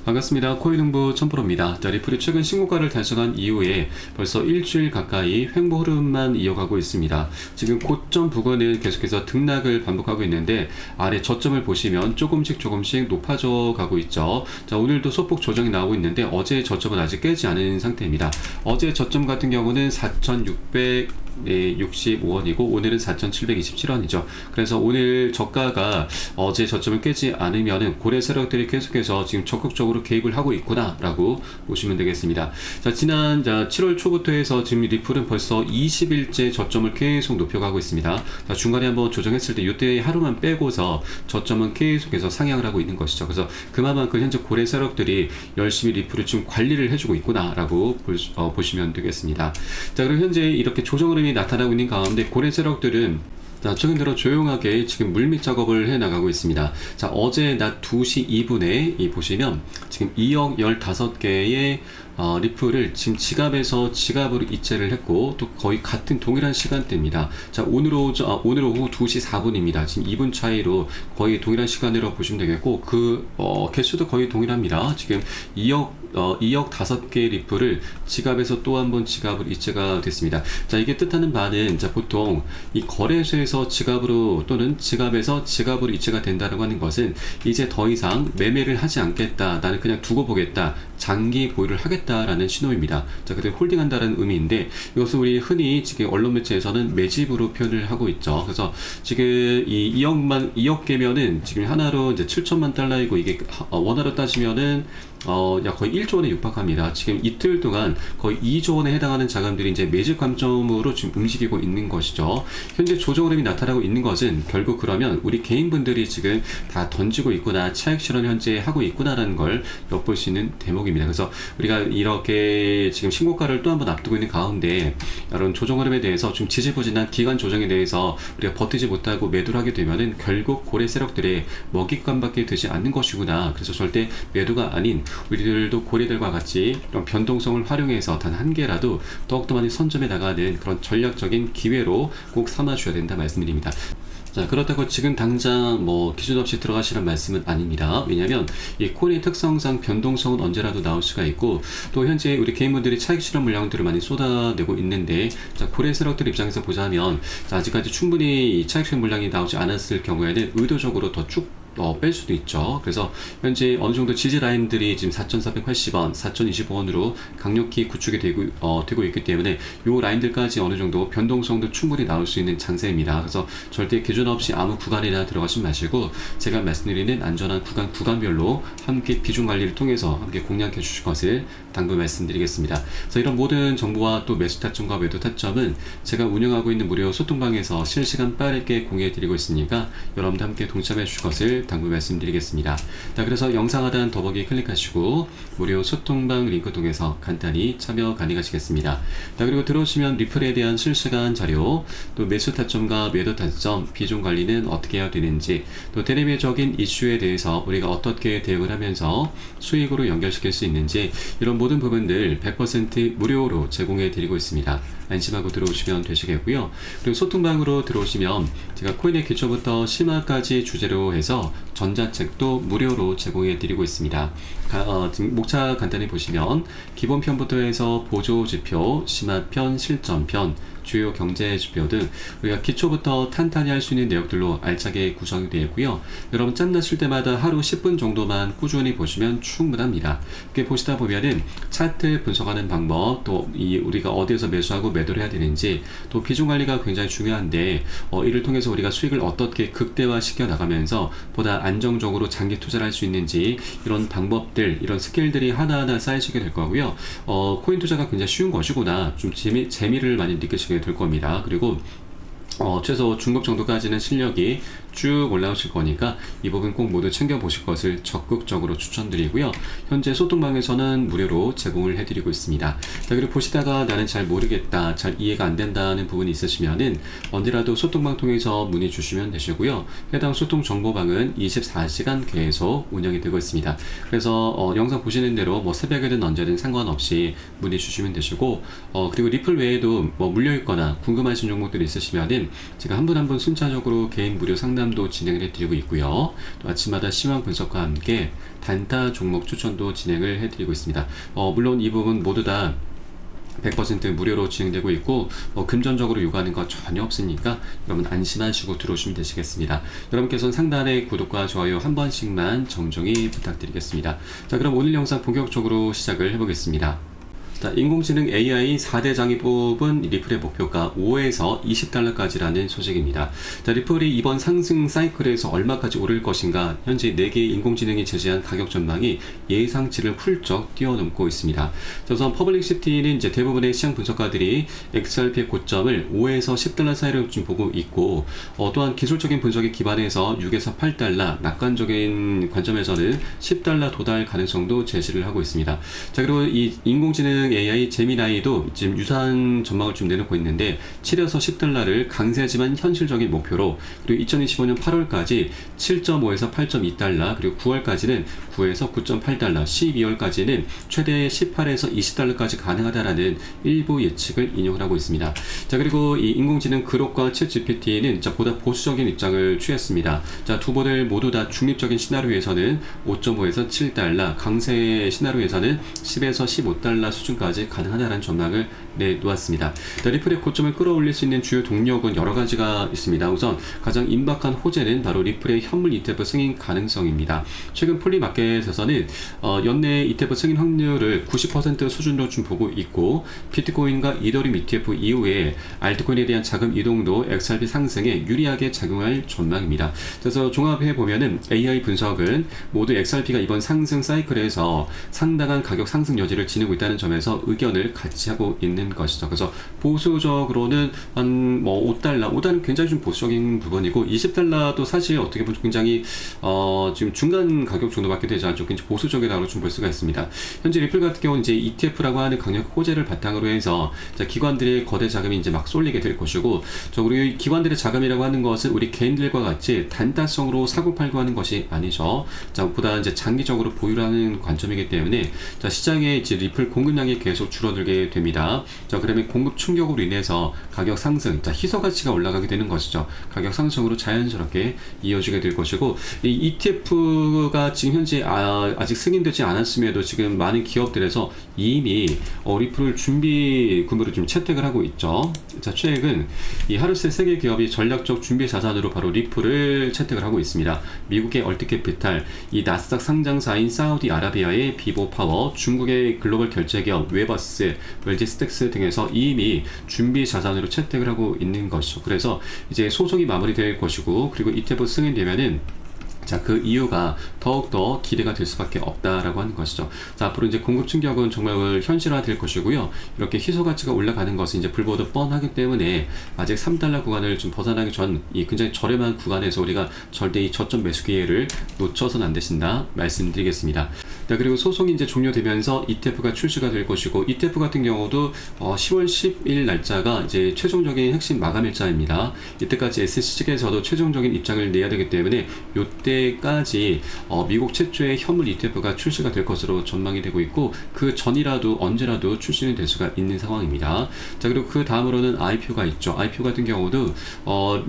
반갑습니다. 코인홍보 천프로입니다. 리플이 최근 신고가를 달성한 이후에 벌써 일주일 가까이 횡보 흐름만 이어가고 있습니다. 지금 고점 부근은 계속해서 등락을 반복하고 있는데 아래 저점을 보시면 조금씩 높아져 가고 있죠. 오늘도 소폭 조정이 나오고 있는데 어제 저점은 아직 깨지 않은 상태입니다. 어제 저점 같은 경우는 4,665원이고 오늘은 4,727원이죠. 그래서 오늘 저가가 어제 저점을 깨지 않으면은 고래 세력들이 계속해서 지금 적극적으로 개입을 하고 있구나 라고 보시면 되겠습니다. 지난 7월 초부터 해서 지금 리플은 벌써 20일째 저점을 계속 높여가고 있습니다. 중간에 한번 조정했을 때 이때 하루만 빼고서 저점은 계속해서 상향을 하고 있는 것이죠. 그래서 그만큼 현재 고래 세력들이 열심히 리플을 지금 관리를 해주고 있구나 라고 보시면 되겠습니다. 그리고 현재 이렇게 조정 흐름이 나타나고 있는 가운데 고래 세력들은 최근 들어 조용하게 지금 물밑 작업을 해 나가고 있습니다. 어제 낮 2시 2분에 보시면 지금 2억 15개의 리플을 지금 지갑에서 지갑으로 이체를 했고 또 거의 같은 동일한 시간대입니다. 오늘 오후 2시 4분입니다. 지금 2분 차이로 거의 동일한 시간으로 보시면 되겠고 개수도 거의 동일합니다. 지금 2억 5개 리플을 지갑에서 또 한 번 지갑으로 이체가 됐습니다. 이게 뜻하는 바는 보통 이 거래소에서 지갑으로 또는 지갑에서 지갑으로 이체가 된다고 하는 것은 이제 더 이상 매매를 하지 않겠다. 나는 그냥 두고 보겠다. 장기 보유를 하겠다라는 신호입니다. 그때 홀딩한다는 의미인데 이것을 우리 흔히 지금 언론 매체에서는 매집으로 표현을 하고 있죠. 그래서 지금 이 2억 개면은 지금 하나로 이제 7천만 달러이고 이게 원화로 따지면은 거의 1조 원에 육박합니다. 지금 이틀 동안 거의 2조 원에 해당하는 자금들이 이제 매집 관점으로 지금 움직이고 있는 것이죠. 현재 조정 흐름이 나타나고 있는 것은 결국 그러면 우리 개인분들이 지금 다 던지고 있구나, 차익 실현을 현재 하고 있구나라는 걸 엿볼 수 있는 대목입니다. 그래서 우리가 이렇게 지금 신고가를 또 한 번 앞두고 있는 가운데 이런 조정 흐름에 대해서 좀 지지부진한 기간 조정에 대해서 우리가 버티지 못하고 매도를 하게 되면은 결국 고래 세력들의 먹잇감밖에 되지 않는 것이구나. 그래서 절대 매도가 아닌 우리들도 고래들과 같이 이런 변동성을 활용해서 단 한 개라도 더욱더 많이 선점해 나가는 그런 전략적인 기회로 꼭 삼아 주셔야 된다 말씀드립니다. 그렇다고 지금 당장 기준 없이 들어가시는 말씀은 아닙니다. 왜냐하면 이 코인의 특성상 변동성은 언제라도 나올 수가 있고 또 현재 우리 개인분들이 차익 실현 물량들을 많이 쏟아내고 있는데 고래 세력들 입장에서 보자면 아직까지 충분히 차익 실현 물량이 나오지 않았을 경우에는 의도적으로 더 쭉 뺄 수도 있죠. 그래서 현재 어느 정도 지지 라인들이 지금 4,480원, 4,025원으로 강력히 구축이 되고 있기 때문에 이 라인들까지 어느 정도 변동성도 충분히 나올 수 있는 장세입니다. 그래서 절대 기준 없이 아무 구간이나 들어가지 마시고 제가 말씀드리는 안전한 구간별로 함께 비중 관리를 통해서 함께 공략해 주실 것을 당부 말씀드리겠습니다. 그래서 이런 모든 정보와 또 매수 타점과 매도 타점은 제가 운영하고 있는 무료 소통방에서 실시간 빠르게 공유해 드리고 있으니까 여러분도 함께 동참해 주실 것을 당부 말씀드리겠습니다. 그래서 영상 하단 더보기 클릭하시고 무료 소통방 링크 통해서 간단히 참여 가능하시겠습니다. 그리고 들어오시면 리플에 대한 실시간 자료, 또 매수 타점과 매도 타점, 비중 관리는 어떻게 해야 되는지, 또 대내외적인 이슈에 대해서 우리가 어떻게 대응을 하면서 수익으로 연결시킬 수 있는지 이런 모든 부분들 100% 무료로 제공해 드리고 있습니다. 안심하고 들어오시면 되시겠고요. 그리고 소통방으로 들어오시면 제가 코인의 기초부터 심화까지 주제로 해서 전자책도 무료로 제공해 드리고 있습니다. 지금 목차 간단히 보시면 기본편부터 해서 보조지표, 심화편, 실전편, 주요 경제 지표 등 우리가 기초부터 탄탄히 할 수 있는 내용들로 알차게 구성이 되어 있고요. 여러분 짬나실 때마다 하루 10분 정도만 꾸준히 보시면 충분합니다. 이렇게 보시다 보면은 차트 분석하는 방법, 또 우리가 어디에서 매수하고 매도를 해야 되는지, 또 비중 관리가 굉장히 중요한데 이를 통해서 우리가 수익을 어떻게 극대화시켜 나가면서 보다 안정적으로 장기 투자를 할 수 있는지 이런 방법들, 이런 스킬들이 하나하나 쌓이시게 될 거고요. 코인 투자가 굉장히 쉬운 것이구나, 좀 재미를 많이 느끼시게 될 겁니다. 그리고 최소 중급 정도까지는 실력이 쭉 올라오실 거니까 이 부분 꼭 모두 챙겨보실 것을 적극적으로 추천드리고요. 현재 소통방에서는 무료로 제공을 해드리고 있습니다. 그리고 보시다가 나는 잘 모르겠다, 잘 이해가 안 된다는 부분이 있으시면은 언제라도 소통방 통해서 문의 주시면 되시고요. 해당 소통 정보방은 24시간 계속 운영이 되고 있습니다. 그래서 영상 보시는 대로 새벽에든 언제든 상관없이 문의 주시면 되시고 그리고 리플 외에도 물려 있거나 궁금하신 종목들이 있으시면은 제가 한 분 한 분 순차적으로 개인 무료 상담 상담도 진행을 해드리고 있고요. 또 아침마다 시황 분석과 함께 단타 종목 추천도 진행을 해드리고 있습니다. 물론 이 부분 모두 다 100% 무료로 진행되고 있고 금전적으로 요구하는 거 전혀 없으니까 여러분 안심하시고 들어오시면 되시겠습니다. 여러분께서는 상단의 구독과 좋아요 한 번씩만 정정히 부탁드리겠습니다. 자, 그럼 오늘 영상 본격적으로 시작을 해보겠습니다. 자, 인공지능 AI 4대 장이 뽑은 리플의 목표가 5에서 20달러까지라는 소식입니다. 자, 리플이 이번 상승 사이클에서 얼마까지 오를 것인가, 현재 4개의 인공지능이 제시한 가격 전망이 예상치를 훌쩍 뛰어넘고 있습니다. 자, 우선 퍼블릭시티는 이제 대부분의 시장 분석가들이 XRP의 고점을 5에서 10달러 사이로 좀 보고 있고, 또한 기술적인 분석에 기반해서 6에서 8달러, 낙관적인 관점에서는 10달러 도달 가능성도 제시를 하고 있습니다. 자, 그리고 이 인공지능 AI 제미나이도 지금 유사한 전망을 좀 내놓고 있는데 7에서 10달러를 강세지만 현실적인 목표로, 그리고 2025년 8월까지 7.5에서 8.2달러, 그리고 9월까지는 9에서 9.8달러, 12월까지는 최대 18에서 20달러까지 가능하다라는 일부 예측을 인용을 하고 있습니다. 자, 그리고 이 인공지능 그록과 챗GPT는 보다 보수적인 입장을 취했습니다. 자, 두 모델 모두 다 중립적인 시나리오에서는 5.5에서 7달러, 강세 시나리오에서는 10에서 15달러 수준까지 가능하다는 전망을 내놓았습니다. 리플의 고점을 끌어올릴 수 있는 주요 동력은 여러 가지가 있습니다. 우선 가장 임박한 호재는 바로 리플의 현물 ETF 승인 가능성입니다. 최근 폴리마켓에서는 연내 ETF 승인 확률을 90% 수준으로 좀 보고 있고, 비트코인과 이더리움 ETF 이후에 알트코인에 대한 자금 이동도 XRP 상승에 유리하게 작용할 전망입니다. 그래서 종합해 보면은 AI 분석은 모두 XRP가 이번 상승 사이클에서 상당한 가격 상승 여지를 지니고 있다는 점에서 의견을 같이 하고 있는 것이죠. 그래서 보수적으로는 한 5달러는 굉장히 좀 보수적인 부분이고, 20달러도 사실 어떻게 보면 굉장히 지금 중간 가격 정도밖에 되지 않죠. 굉장히 보수적이라고 좀 볼 수가 있습니다. 현재 리플 같은 경우는 이제 ETF라고 하는 강력 호재를 바탕으로 해서 기관들의 거대 자금이 이제 막 쏠리게 될 것이고, 우리 기관들의 자금이라고 하는 것은 우리 개인들과 같이 단타성으로 사고팔고 하는 것이 아니죠. 보다 이제 장기적으로 보유하는 관점이기 때문에 시장에 이제 리플 공급량이 계속 줄어들게 됩니다. 그러면 공급 충격으로 인해서 가격 상승, 희소 가치가 올라가게 되는 것이죠. 가격 상승으로 자연스럽게 이어지게 될 것이고, 이 ETF가 지금 현재 아직 승인되지 않았음에도 지금 많은 기업들에서 이미 리플을 준비 금으로 좀 채택을 하고 있죠. 최근 이 하루세 세계 기업이 전략적 준비 자산으로 바로 리플을 채택을 하고 있습니다. 미국의 얼티캐피탈, 이 나스닥 상장사인 사우디아라비아의 비보파워, 중국의 글로벌 결제 기업 웨버스, 웰지스텍스 등에서 이미 준비 자산으로 채택을 하고 있는 것이죠. 그래서 이제 소송이 마무리될 것이고, 그리고 ETF 승인되면은 그 이유가 더욱더 기대가 될 수밖에 없다라고 하는 것이죠. 앞으로 이제 공급 충격은 정말 현실화될 것이고요. 이렇게 희소 가치가 올라가는 것은 이제 불보듯 뻔하기 때문에 아직 3달러 구간을 좀 벗어나기 전 이 굉장히 저렴한 구간에서 우리가 절대 이 저점 매수 기회를 놓쳐서는 안 되신다 말씀드리겠습니다. 그리고 소송이 이제 종료되면서 ETF가 출시가 될 것이고, ETF 같은 경우도 10월 10일 날짜가 이제 최종적인 핵심 마감 일자입니다. 이때까지 SEC 측에서도 최종적인 입장을 내야 되기 때문에 이때까지 미국 최초의 현물 ETF가 출시가 될 것으로 전망이 되고 있고, 그 전이라도 언제라도 출시는 될 수가 있는 상황입니다. 그리고 그 다음으로는 IPO가 있죠. IPO 같은 경우도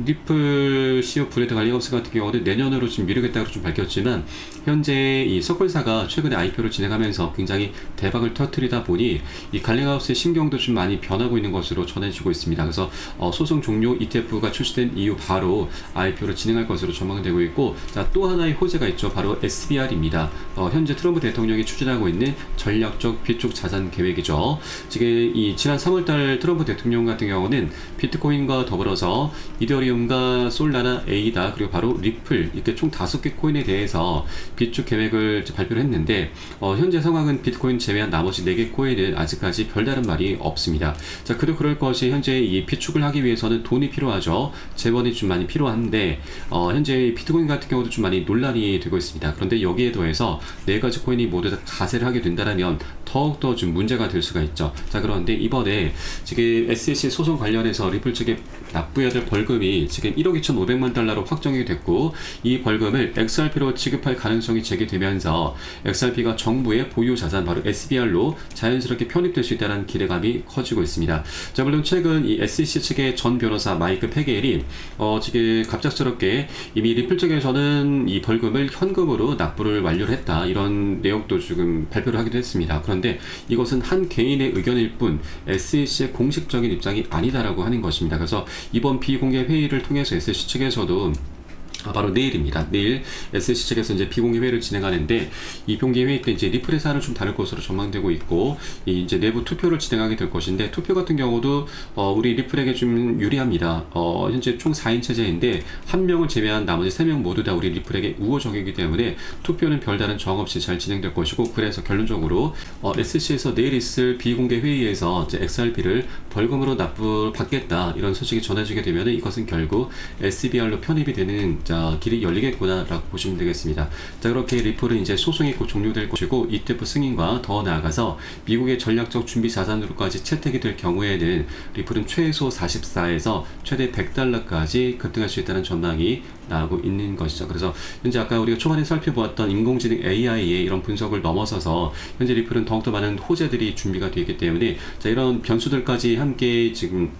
리플 CEO 브래드 갈링하우스 같은 경우는 내년으로 지금 미루겠다고 좀 밝혔지만, 현재 이 서클사가 최근에 IPO를 진행하면서 굉장히 대박을 터뜨리다 보니 이 갈링하우스의 심경도 좀 많이 변하고 있는 것으로 전해지고 있습니다. 그래서 소송 종료 ETF가 출시된 이후 바로 IPO를 진행할 것으로 전망되고 있고, 또 하나의 호재가 있죠. 바로 SBR입니다. 현재 트럼프 대통령이 추진하고 있는 전략적 비축 자산 계획이죠. 지금 이 지난 3월달 트럼프 대통령 같은 경우는 비트코인과 더불어서 이더리움과 솔라나, 에이다, 그리고 바로 리플, 이렇게 총 5개 코인에 대해서 비축 계획을 발표를 했는데, 현재 상황은 비트코인 제외한 나머지 4개 코인은 아직까지 별다른 말이 없습니다. 그도 그럴 것이 현재 이 비축을 하기 위해서는 돈이 필요하죠. 재원이 좀 많이 필요한데, 현재 비트코인 같은 경우도 좀 많이 논란이 되고 있습니다. 그런데 여기에 더해서 4가지 코인이 모두 다 가세를 하게 된다면 더욱더 좀 문제가 될 수가 있죠. 그런데 이번에 지금 SEC 소송 관련해서 리플 측에 납부해야 될 벌금이 지금 1억 2,500만 달러로 확정이 됐고, 이 벌금을 XRP로 지급할 가능성이 제기되면서 XRP XRP가 정부의 보유 자산 바로 SBR로 자연스럽게 편입될 수 있다는 기대감이 커지고 있습니다. 자, 물론 최근 이 SEC 측의 전 변호사 마이크 페겔이 지금 갑작스럽게 이미 리플 쪽에서는 이 벌금을 현금으로 납부를 완료를 했다, 이런 내용도 지금 발표를 하기도 했습니다. 그런데 이것은 한 개인의 의견일 뿐 SEC의 공식적인 입장이 아니다라고 하는 것입니다. 그래서 이번 비공개 회의를 통해서 SEC 측에서도 바로 내일입니다. 내일 SEC 측에서 이제 비공개 회의를 진행하는데, 이 비공개 회의 때 이제 리플의 사안을 좀 다룰 것으로 전망되고 있고, 이제 내부 투표를 진행하게 될 것인데, 투표 같은 경우도 우리 리플에게 좀 유리합니다. 현재 총 4인 체제인데 한 명을 제외한 나머지 3명 모두 다 우리 리플에게 우호적이기 때문에 투표는 별다른 저항 없이 잘 진행될 것이고, 그래서 결론적으로 SEC에서 내일 있을 비공개 회의에서 이제 XRP를 벌금으로 납부받겠다, 이런 소식이 전해지게 되면 이것은 결국 SBR로 편입이 되는 길이 열리겠구나 라고 보시면 되겠습니다. 자, 그렇게 리플은 이제 소송이 곧 종료될 것이고, ETF 승인과 더 나아가서 미국의 전략적 준비 자산으로까지 채택이 될 경우에는 리플은 최소 44에서 최대 $100까지 급등할 수 있다는 전망이 나오고 있는 것이죠. 그래서 현재 아까 우리가 초반에 살펴보았던 인공지능 AI의 이런 분석을 넘어서서 현재 리플은 더욱더 많은 호재들이 준비가 되어 있기 때문에, 자, 이런 변수들까지 함께 지금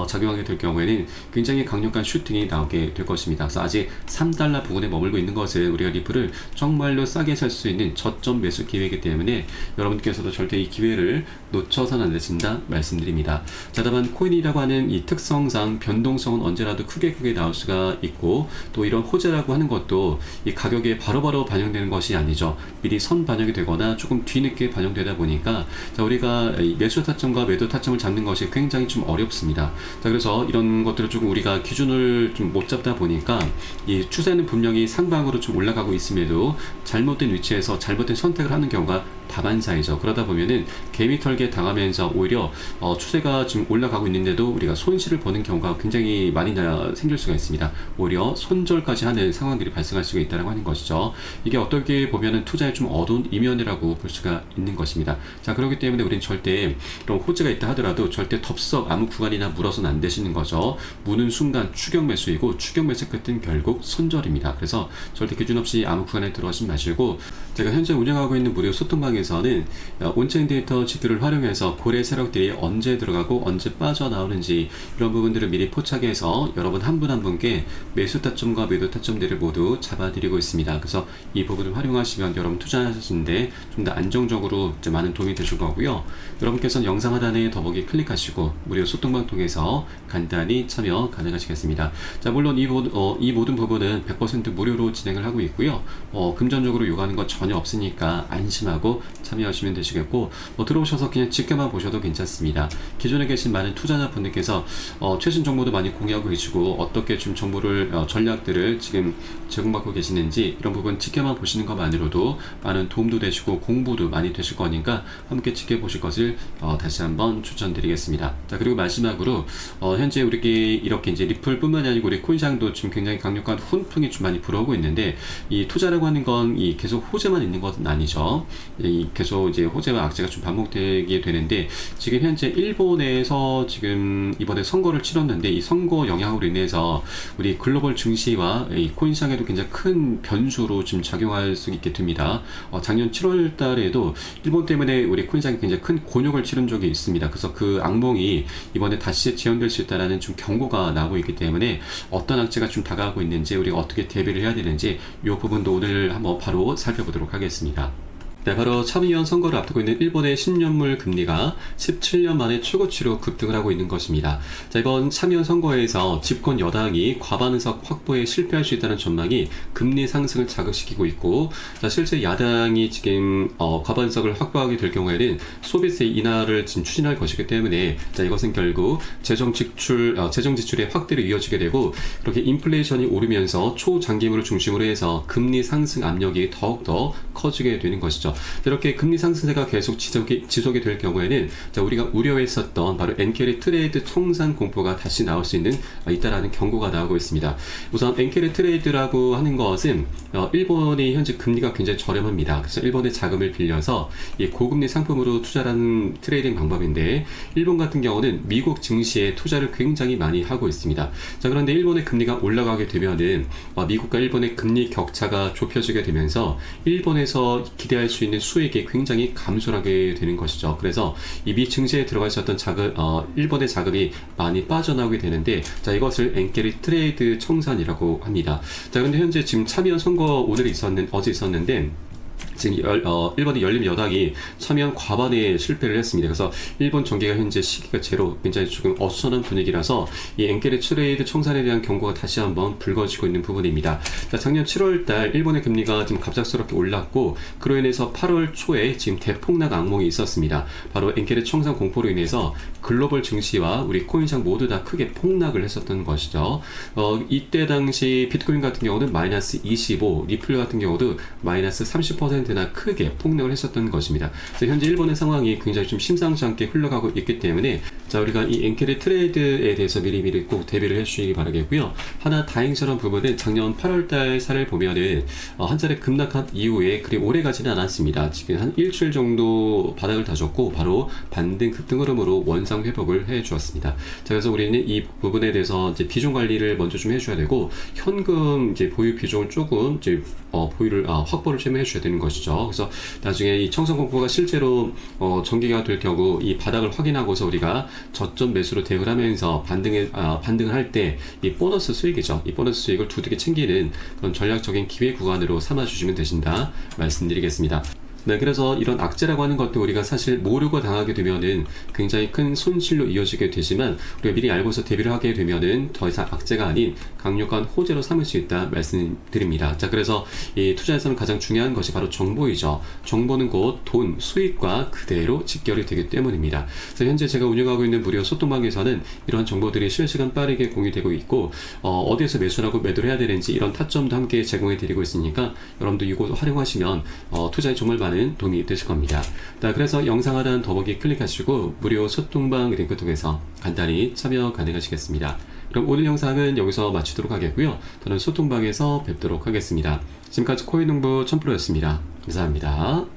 작용하게 될 경우에는 굉장히 강력한 슈팅이 나오게 될 것입니다. 그래서 아직 $3 부근에 머물고 있는 것은 우리가 리플을 정말로 싸게 살 수 있는 저점 매수 기회이기 때문에 여러분께서도 절대 이 기회를 놓쳐서는 안 되신다 말씀드립니다. 자, 다만 코인이라고 하는 이 특성상 변동성은 언제라도 크게 나올 수가 있고, 또 이런 호재라고 하는 것도 이 가격에 바로바로 반영되는 것이 아니죠. 미리 선 반영이 되거나 조금 뒤늦게 반영되다 보니까, 자, 우리가 매수 타점과 매도 타점을 잡는 것이 굉장히 좀 어렵습니다. 자, 그래서 이런 것들을 조금 우리가 기준을 좀 못 잡다 보니까 이 추세는 분명히 상방으로 좀 올라가고 있음에도 잘못된 위치에서 잘못된 선택을 하는 경우가 다반사이죠. 그러다 보면은 개미 털기에 당하면서 오히려 추세가 지금 올라가고 있는데도 우리가 손실을 보는 경우가 굉장히 많이 생길 수가 있습니다. 오히려 손절까지 하는 상황들이 발생할 수가 있다고 하는 것이죠. 이게 어떻게 보면은 투자의 좀 어두운 이면이라고 볼 수가 있는 것입니다. 자, 그렇기 때문에 우리는 절대 이런 호재가 있다 하더라도 절대 덥석 아무 구간이나 물어서는 안 되시는 거죠. 무는 순간 추격 매수이고, 추격 매수 끝은 결국 손절입니다. 그래서 절대 기준 없이 아무 구간에 들어가지 마시고, 제가 현재 운영하고 있는 무료 소통방에서는 온체인 데이터 지표를 활용해서 고래 세력들이 언제 들어가고 언제 빠져나오는지 이런 부분들을 미리 포착해서 여러분 한 분 한 분께 매수 타점과 매도 타점들을 모두 잡아드리고 있습니다. 그래서 이 부분을 활용하시면 여러분 투자하시는데 좀 더 안정적으로 많은 도움이 되실 거고요. 여러분께서는 영상 하단에 더보기 클릭하시고 무료 소통방 통해서 간단히 참여 가능하시겠습니다. 자, 물론 이 모든 부분은 100% 무료로 진행을 하고 있고요. 금전적으로 요구하는 것 전혀 없으니까 안심하고 참여하시면 되시겠고, 들어오셔서 그냥 지켜만 보셔도 괜찮습니다. 기존에 계신 많은 투자자분들께서 최신 정보도 많이 공유하고 계시고, 어떻게 좀 정보를 전략들을 지금 제공받고 계시는지 이런 부분 지켜만 보시는 것만으로도 많은 도움도 되시고 공부도 많이 되실 거니까 함께 지켜보실 것을 다시 한번 추천드리겠습니다. 자, 그리고 마지막으로 현재 우리 이렇게 이제 리플뿐만이 아니고 우리 코인시장도 지금 굉장히 강력한 훈풍이 좀 많이 불어오고 있는데, 이 투자라고 하는 건 이 계속 호재만 있는 것은 아니죠. 계속 이제 호재와 악재가 좀 반복되게 되는데, 지금 현재 일본에서 지금 이번에 선거를 치렀는데, 이 선거 영향으로 인해서 우리 글로벌 증시와 이 코인 시장에도 굉장히 큰 변수로 지금 작용할 수 있게 됩니다. 작년 7월 달에도 일본 때문에 우리 코인 시장이 굉장히 큰 곤욕을 치른 적이 있습니다. 그래서 그 악몽이 이번에 다시 재현될 수 있다라는 좀 경고가 나오고 있기 때문에 어떤 악재가 좀 다가오고 있는지, 우리가 어떻게 대비를 해야 되는지 이 부분도 오늘 한번 바로 살펴보도록 하겠습니다. 네, 바로 참의원 선거를 앞두고 있는 일본의 10년물 금리가 17년 만에 최고치로 급등을 하고 있는 것입니다. 자, 이번 참의원 선거에서 집권 여당이 과반 의석 확보에 실패할 수 있다는 전망이 금리 상승을 자극시키고 있고, 자, 실제 야당이 지금 과반 의석을 확보하게 될 경우에는 소비세 인하를 지금 추진할 것이기 때문에, 자, 이것은 결국 재정 지출의 확대로 이어지게 되고, 그렇게 인플레이션이 오르면서 초장기물을 중심으로 해서 금리 상승 압력이 더욱더 커지게 되는 것이죠. 이렇게 금리 상승세가 계속 지속이 될 경우에는 자, 우리가 우려했었던 바로 엔켈의 트레이드 청산 공포가 다시 나올 수 있다라는 경고가 나오고 있습니다. 우선 엔켈의 트레이드라고 하는 것은 일본의 현재 금리가 굉장히 저렴합니다. 그래서 일본의 자금을 빌려서 이 고금리 상품으로 투자하는 트레이딩 방법인데, 일본 같은 경우는 미국 증시에 투자를 굉장히 많이 하고 있습니다. 자, 그런데 일본의 금리가 올라가게 되면은 미국과 일본의 금리 격차가 좁혀지게 되면서 일본에서 기대할 수 있는 수익이 굉장히 감소하게 되는 것이죠. 그래서 이 미 증시에 들어가 있었던 일본의 자금이 많이 빠져나오게 되는데, 자, 이것을 엔켈의 트레이드 청산이라고 합니다. 자, 그런데 현재 지금 참여 선거 어제 있었는데, 지금 일본의 열린 여당이 참여한 과반에 실패를 했습니다. 그래서 일본 정계가 현재 시기가 제로, 굉장히 조금 어수선한 분위기라서 이 엔켈의 트레이드 청산에 대한 경고가 다시 한번 불거지고 있는 부분입니다. 자, 작년 7월달 일본의 금리가 지금 갑작스럽게 올랐고, 그로 인해서 8월 초에 지금 대폭락 악몽이 있었습니다. 바로 엔켈의 청산 공포로 인해서 글로벌 증시와 우리 코인시장 모두 다 크게 폭락을 했었던 것이죠. 이때 당시 비트코인 같은 경우는 마이너스 25, 리플 같은 경우도 마이너스 30%나 크게 폭락을 했었던 것입니다. 현재 일본의 상황이 굉장히 좀 심상치 않게 흘러가고 있기 때문에, 자, 우리가 이 엔켈의 트레이드에 대해서 미리미리 꼭 대비를 해주시기 바라겠고요. 하나 다행스러운 부분은 작년 8월달 사례를 보면은 한 차례 급락한 이후에 그리 오래 가지는 않았습니다. 지금 한 일주일 정도 바닥을 다졌고 바로 반등 급등 흐름으로 원상 회복을 해 주었습니다. 자, 그래서 우리는 이 부분에 대해서 이제 비중 관리를 먼저 좀 해줘야 되고, 현금 이제 보유 비중을 조금 이제 보유를 확보를 좀 해줘야 되는 것이죠. 그래서 나중에 이 청산 공포가 실제로 전개가 될 경우 이 바닥을 확인하고서 우리가 저점 매수로 대응을 하면서 반등을 할 때 이 보너스 수익이죠. 이 보너스 수익을 두둑이 챙기는 그런 전략적인 기회 구간으로 삼아주시면 되신다 말씀드리겠습니다. 네, 그래서 이런 악재라고 하는 것도 우리가 사실 모르고 당하게 되면은 굉장히 큰 손실로 이어지게 되지만, 우리가 미리 알고서 대비를 하게 되면은 더 이상 악재가 아닌 강력한 호재로 삼을 수 있다 말씀드립니다. 자, 그래서 이 투자에서는 가장 중요한 것이 바로 정보이죠. 정보는 곧 돈, 수익과 그대로 직결이 되기 때문입니다. 그래서 현재 제가 운영하고 있는 무료 소통방에서는 이러한 정보들이 실시간 빠르게 공유되고 있고, 어디에서 매수를 하고 매도를 해야 되는지 이런 타점도 함께 제공해 드리고 있으니까 여러분도 이거 활용하시면 투자에 정말 많은 도움이 되실 겁니다. 자, 그래서 영상 하단 더보기 클릭하시고 무료 소통방 링크 통해서 간단히 참여 가능하시겠습니다. 그럼 오늘 영상은 여기서 마치도록 하겠고요. 저는 소통방에서 뵙도록 하겠습니다. 지금까지 코인농부 1000%였습니다. 감사합니다.